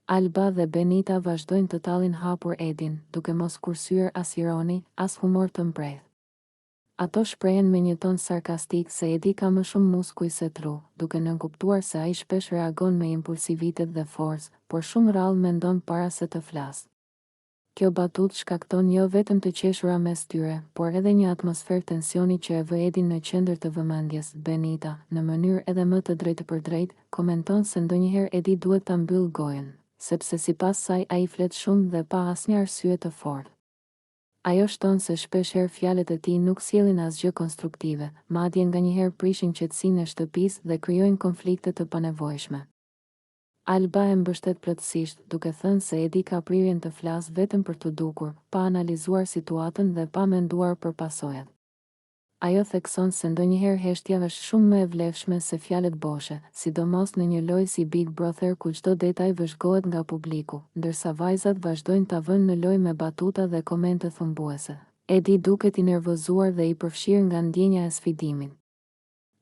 Alba dhe Benita vazhdojnë të tallin hapur Edin, duke mos kursyer as ironi, as humor të mprehtë. Ato shprehen me një ton sarkastik se Edi ka më shumë muskuj se tru, duke nënkuptuar se ai shpesh reagon me impulsivitet dhe forcë, por shumë rrallë mendon para se të flasë. Kjo batut shkakton jo vetëm të qeshura mes tyre, por edhe një atmosferë tensioni që e vë Edin në qendër të vëmendjes. Benita, në mënyrë edhe më të drejtëpërdrejtë, komenton se ndonjëherë Edi duhet ta mbyll gojen, sepse sipas saj ai flet shumë dhe pa asnjë arsye të fortë. Ajo shton se shpeshherë fjalët e tij nuk sjellin asgjë konstruktive, madje nganjëherë prishin qetësinë e shtëpisë dhe krijojnë konflikte të panevojshme. Alba e mbështet plotësisht, duke thënë se Edi ka prirjen të flasë vetëm për të dukur, pa analizuar situatën dhe pa menduar për pasojat. Ajo thekson se ndonjëherë heshtja është shumë më e vlefshme se fjalët boshe, sidomos në një lojë si Big Brother ku çdo detaj vëzhgohet nga publiku, ndërsa vajzat vazhdojnë ta vënë në lojë me batuta dhe komente thumbuese. Edi duket i nervozuar dhe i përfshirë nga ndjenja e sfidimit.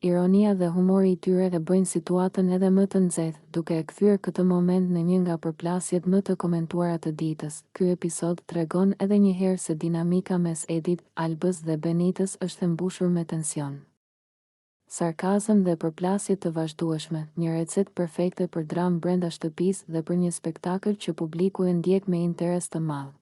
Ironia dhe humori i tyre e bëjnë situatën edhe më të nxehtë, duke e kthyer këtë moment në një nga përplasjet më të komentuara të ditës. Ky episod tregon edhe një herë se dinamika mes Edit, Albës dhe Benitës është e mbushur me tension. Sarkazëm dhe përplasje të vazhdueshme, një recetë perfekte për dramë brenda shtëpisë dhe për një spektakël që publiku e ndjek me interes të madh.